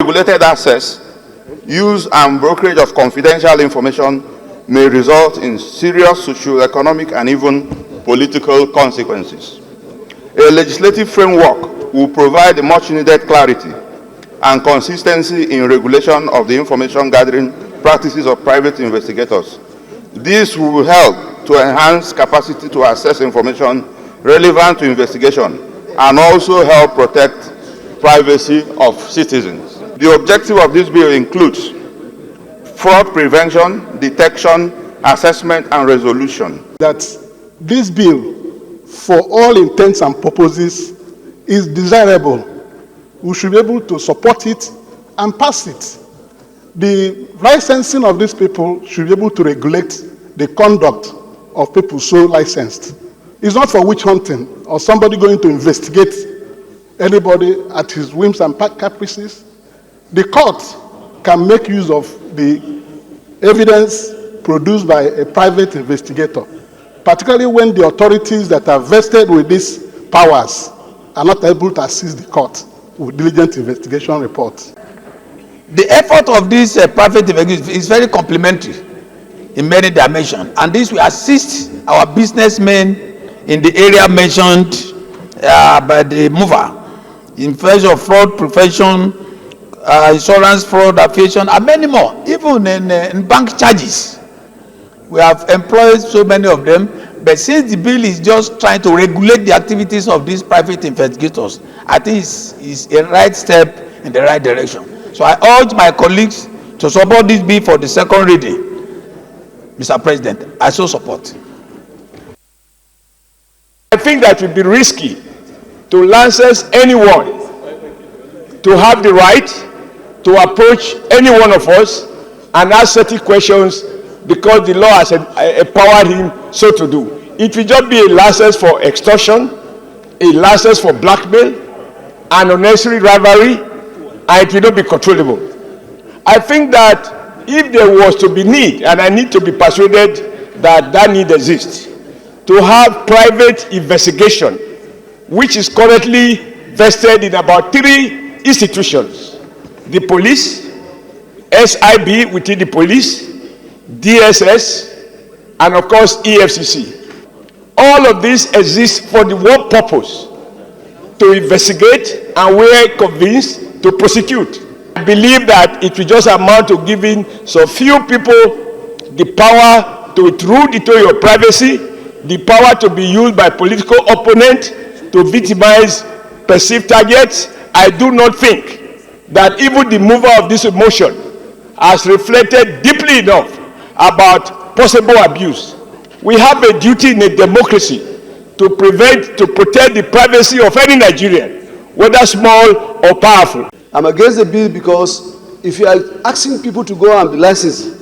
unregulated access, use and brokerage of confidential information may result in serious socio-economic and even political consequences. A legislative framework will provide much needed clarity and consistency in regulation of the information gathering practices of private investigators. This will help to enhance capacity to access information relevant to investigation and also help protect privacy of citizens. The objective of this bill includes fraud prevention, detection, assessment, and resolution. That this bill, for all intents and purposes, is desirable. We should be able to support it and pass it. The licensing of these people should be able to regulate the conduct of people so licensed. It's not for witch hunting or somebody going to investigate anybody at his whims and caprices. The court can make use of the evidence produced by a private investigator, particularly when the authorities that are vested with these powers are not able to assist the court with diligent investigation reports. The effort of this private investigation is very complementary in many dimensions, and this will assist our businessmen in the area mentioned by the mover, in terms of fraud prevention, insurance fraud, aviation, and many more. Even in bank charges, we have employed so many of them. But since the bill is just trying to regulate the activities of these private investigators, I think it's a right step in the right direction. So I urge my colleagues to support this bill for the second reading. Mr. President, I so support. I think that it would be risky to license anyone to have the right to approach any one of us and ask certain questions because the law has empowered him so to do. It will just be a license for extortion, a license for blackmail, an unnecessary rivalry, and it will not be controllable. I think that if there was to be need, and I need to be persuaded that that need exists, to have private investigation, which is currently vested in about 3 institutions: the police, SIB within the police, DSS, and of course EFCC. All of this exists for the one purpose: to investigate and, where convinced, to prosecute. I believe that it will just amount to giving some few people the power to intrude into your privacy, the power to be used by political opponents to victimize perceived targets. I do not think that even the mover of this motion has reflected deeply enough about possible abuse. We have a duty in a democracy to protect the privacy of any Nigerian, whether small or powerful. I'm against the bill because if you are asking people to go and be licensed,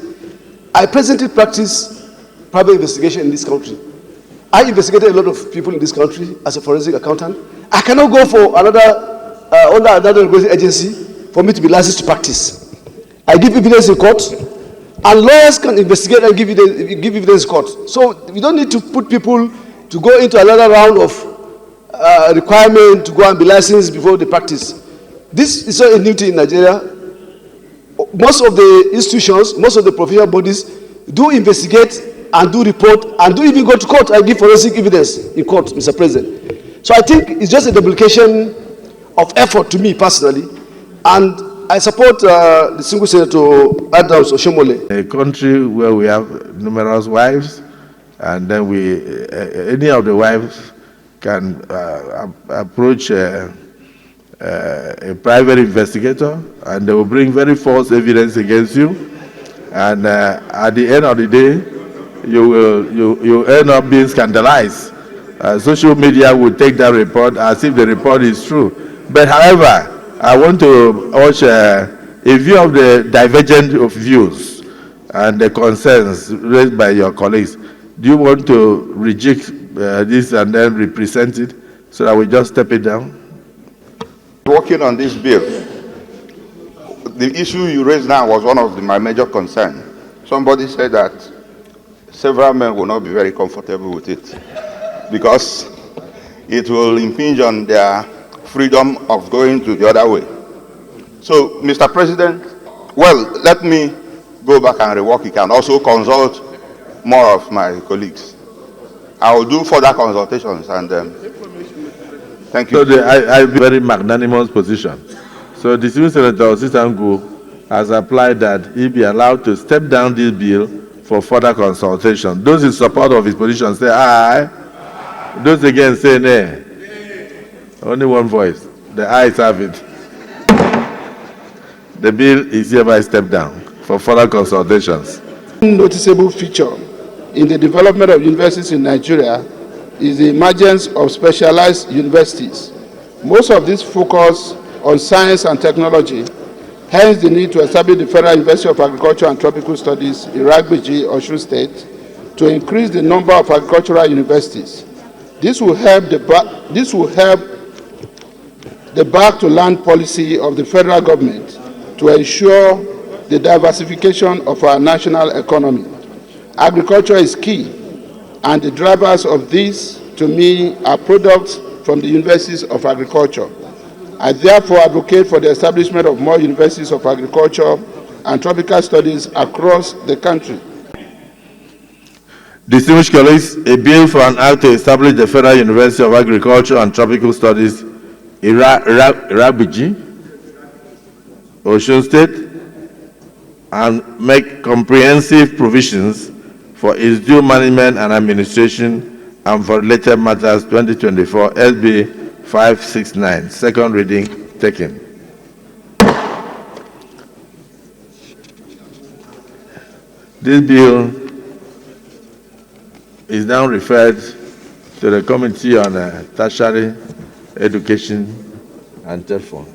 I presently practice private investigation in this country. I investigated a lot of people in this country as a forensic accountant. I cannot go for another under another regulatory agency for me to be licensed to practice. I give evidence in court, and lawyers can investigate and give evidence in court. So we don't need to put people to go into another round of requirement to go and be licensed before they practice. This is not a new thing in Nigeria. Most of the institutions, most of the professional bodies do investigate and do report and do even go to court and give forensic evidence in court, Mr. President. So I think it's just a duplication of effort to me personally, and I support the single Senator Adams Oshomole. A country where we have numerous wives, and then any of the wives can approach a private investigator, and they will bring very false evidence against you, and at the end of the day, you end up being scandalized. Social media will take that report as if the report is true. But however, I want to urge a view of the divergence of views and the concerns raised by your colleagues. Do you want to reject this and then represent it so that we just step it down? Working on this bill, the issue you raised now was one of my major concerns. Somebody said that several men will not be very comfortable with it because it will impinge on their freedom of going to the other way. So, Mr. President, well, let me go back and rework it and also consult more of my colleagues. I will do further consultations and thank you. So I have a very magnanimous position. So the Distinguished Senator Osisangu has applied that he be allowed to step down this bill for further consultation. Those in support of his position say aye. Those against say nay. Only one voice. The ayes have it. The bill is hereby stepped down for further consultations. Noticeable feature in the development of universities in Nigeria is the emergence of specialized universities. Most of these focus on science and technology, hence the need to establish the Federal University of Agriculture and Tropical Studies, Iragbiji, Osun State, to increase the number of agricultural universities. This will help the back-to-land policy of the federal government to ensure the diversification of our national economy. Agriculture is key, and the drivers of this, to me, are products from the universities of agriculture. I therefore advocate for the establishment of more universities of agriculture and tropical studies across the country. Distinguished colleagues, a bill for an act to establish the Federal University of Agriculture and Tropical Studies, Iragbiji, Osun State, and make comprehensive provisions for its due management and administration and for related matters 2024 SB 569. Second reading taken. This bill is now referred to the Committee on Tertiary Education and Telephone.